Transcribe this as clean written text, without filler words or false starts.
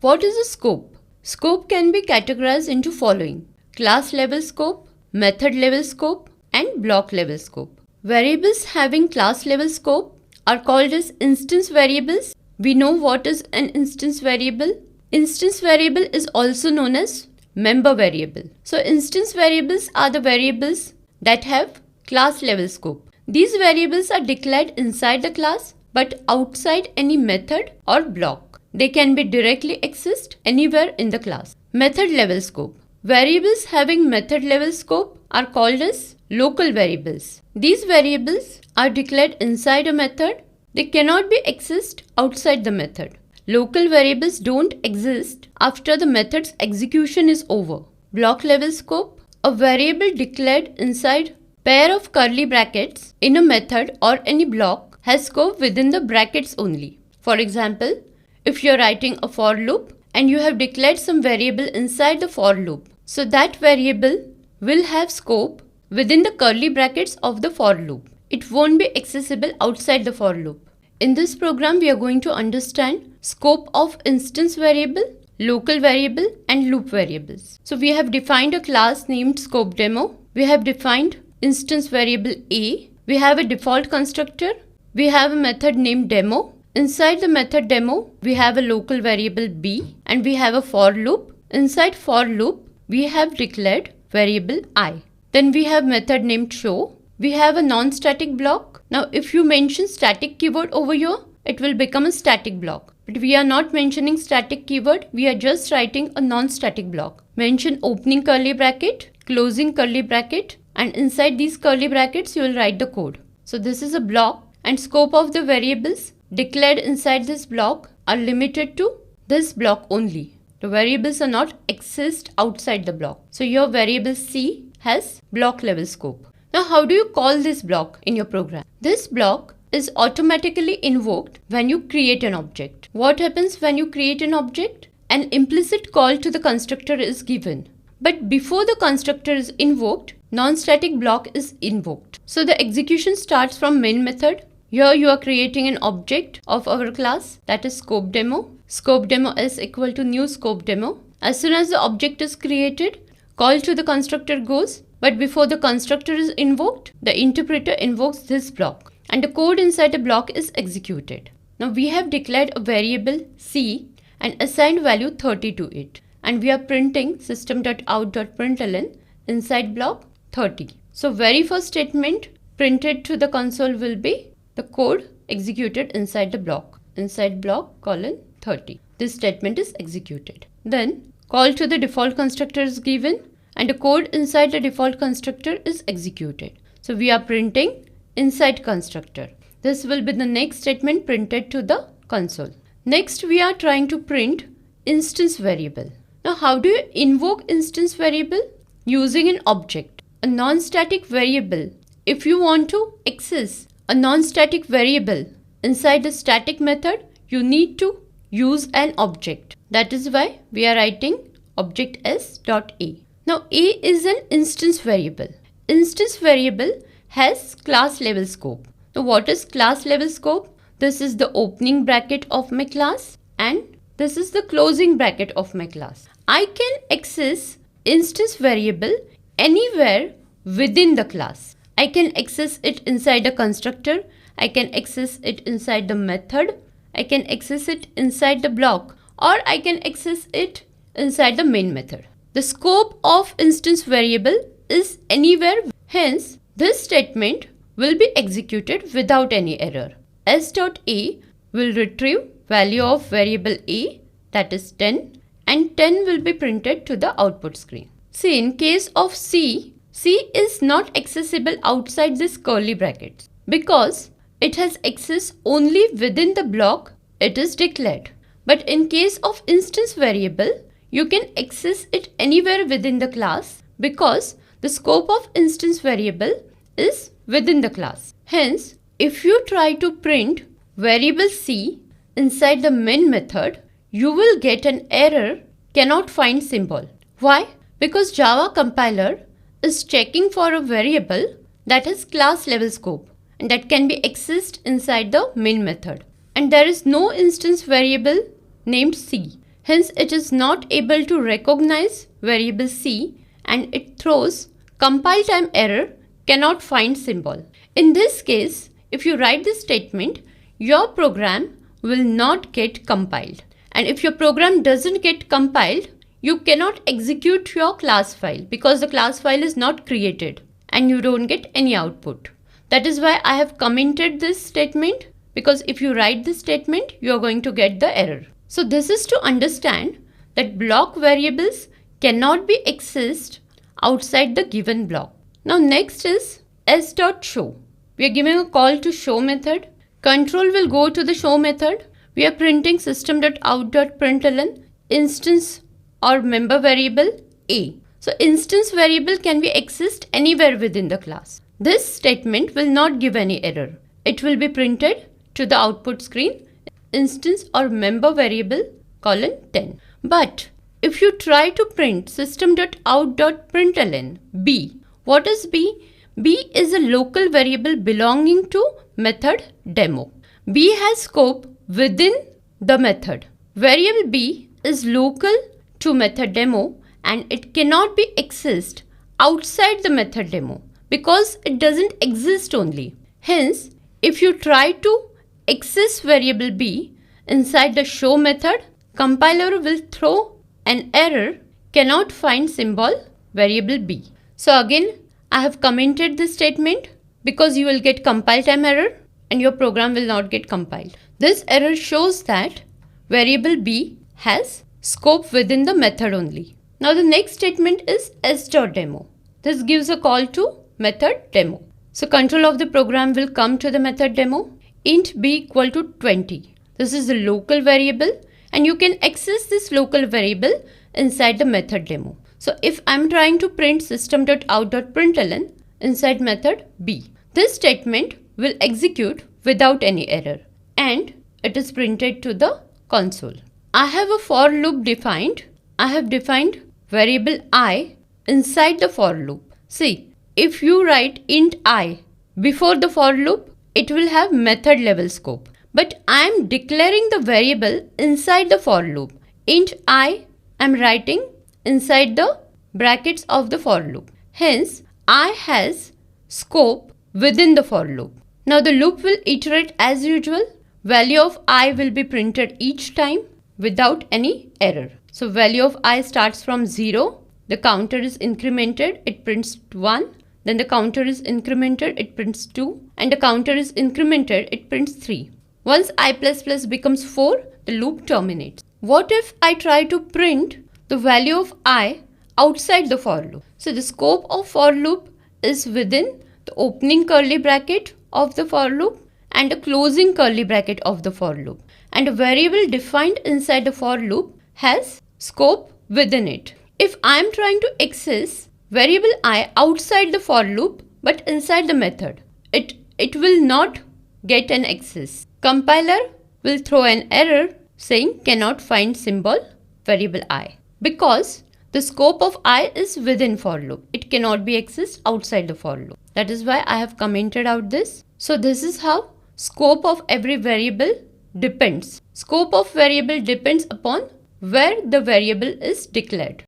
What is a scope? Scope can be categorized into following: class level scope, method level scope, and block level scope. Variables having class level scope are called as instance variables. We know what is an instance variable. Instance variable is also known as member variable. So instance variables are the variables that have class level scope. These variables are declared inside the class but outside any method or block. They can be directly accessed anywhere in the class. Method level scope. Variables having method level scope are called as local variables. These variables are declared inside a method. They cannot be accessed outside the method. Local variables don't exist after the method's execution is over. Block level scope. A variable declared inside pair of curly brackets in a method or any block has scope within the brackets only. For example, if you are writing a for loop and you have declared some variable inside the for loop, so that variable will have scope within the curly brackets of the for loop. It won't be accessible outside the for loop. In this program, we are going to understand scope of instance variable, local variable, and loop variables. So we have defined a class named scope demo. We have defined instance variable A. We have a default constructor. We have a method named demo. Inside the method demo, we have a local variable B, and we have a for loop. Inside for loop, we have declared variable I. Then we have method named show. We have a non-static block. Now if you mention static keyword over here, it will become a static block. But we are not mentioning static keyword, we are just writing a non-static block. Mention opening curly bracket, closing curly bracket, and inside these curly brackets you will write the code. So this is a block, and scope of the variables declared inside this block are limited to this block only. The variables are not accessed outside the block. So your variable C has block level scope. Now how do you call this block in your program? This block is automatically invoked when you create an object. What happens when you create an object? An implicit call to the constructor is given. But before the constructor is invoked, non-static block is invoked. So the execution starts from main method. Here you are creating an object of our class, that is scope demo. Scope demo is equal to new scope demo. As soon as the object is created, call to the constructor goes. But before the constructor is invoked, the interpreter invokes this block and the code inside the block is executed. Now we have declared a variable C and assigned value 30 to it. And we are printing system.out.println inside block 30. So very first statement printed to the console will be the code executed inside the block. Inside block colon 30. This statement is executed. Then call to the default constructor is given, and the code inside the default constructor is executed. So we are printing inside constructor. This will be the next statement printed to the console. Next we are trying to print instance variable. Now how do you invoke instance variable? Using an object, a non-static variable. If you want to access a non-static variable inside the static method, you need to use an object. That is why we are writing object s.a. Now A is an instance variable. Instance variable has class level scope. Now what is class level scope? This is the opening bracket of my class and this is the closing bracket of my class. I can access instance variable anywhere within the class. I can access it inside the constructor. I can access it inside the method. I can access it inside the block, or I can access it inside the main method. The scope of instance variable is anywhere, hence this statement will be executed without any error. S.a will retrieve value of variable A, that is 10, and 10 will be printed to the output screen. See, in case of C is not accessible outside this curly brackets because it has access only within the block it is declared. But in case of instance variable, you can access it anywhere within the class because the scope of instance variable is within the class. Hence, if you try to print variable C inside the main method, you will get an error cannot find symbol. Why? Because Java compiler is checking for a variable that has class level scope and that can be accessed inside the main method. And there is no instance variable named C. Hence, it is not able to recognize variable C and it throws compile time error cannot find symbol. In this case, if you write this statement, your program will not get compiled. And if your program doesn't get compiled, you cannot execute your class file because the class file is not created and you don't get any output. That is why I have commented this statement, because if you write this statement, you are going to get the error. So this is to understand that block variables cannot be accessed outside the given block. Now next is s.show. We are giving a call to show method. Control will go to the show method. We are printing system.out.println instance or member variable A. So instance variable can be accessed anywhere within the class. This statement will not give any error. It will be printed to the output screen instance or member variable :10. But if you try to print system.out.println B, what is B? B is a local variable belonging to method demo. B has scope within the method. Variable B is local to method demo and it cannot be accessed outside the method demo because it doesn't exist only. Hence, if you try to access variable B inside the show method, compiler will throw an error cannot find symbol variable B. So again, I have commented this statement because you will get compile time error and your program will not get compiled. This error shows that variable B has scope within the method only. Now the next statement is s.demo. This gives a call to method demo. So control of the program will come to the method demo. Int b equal to 20. This is a local variable and you can access this local variable inside the method demo. So if I'm trying to print system.out.println inside method B, this statement will execute without any error and it is printed to the console. I have a for loop defined. I have defined variable I inside the for loop. See, if you write int I before the for loop, it will have method level scope. But I am declaring the variable inside the for loop. Int I am writing inside the brackets of the for loop. Hence, I has scope within the for loop. Now the loop will iterate as usual. Value of I will be printed each time without any error. So value of I starts from 0. The counter is incremented. It prints 1. Then the counter is incremented. It prints 2. And the counter is incremented. It prints 3. Once I++ becomes 4, the loop terminates. What if I try to print the value of I outside the for loop? So the scope of for loop is within the opening curly bracket of the for loop and the closing curly bracket of the for loop. And a variable defined inside the for loop has scope within it. If I am trying to access variable I outside the for loop but inside the method, it will not get an access. Compiler will throw an error saying cannot find symbol variable I because the scope of I is within for loop. It cannot be accessed outside the for loop. That is why I have commented out this. So this is how scope of every variable depends. Scope of variable depends upon where the variable is declared.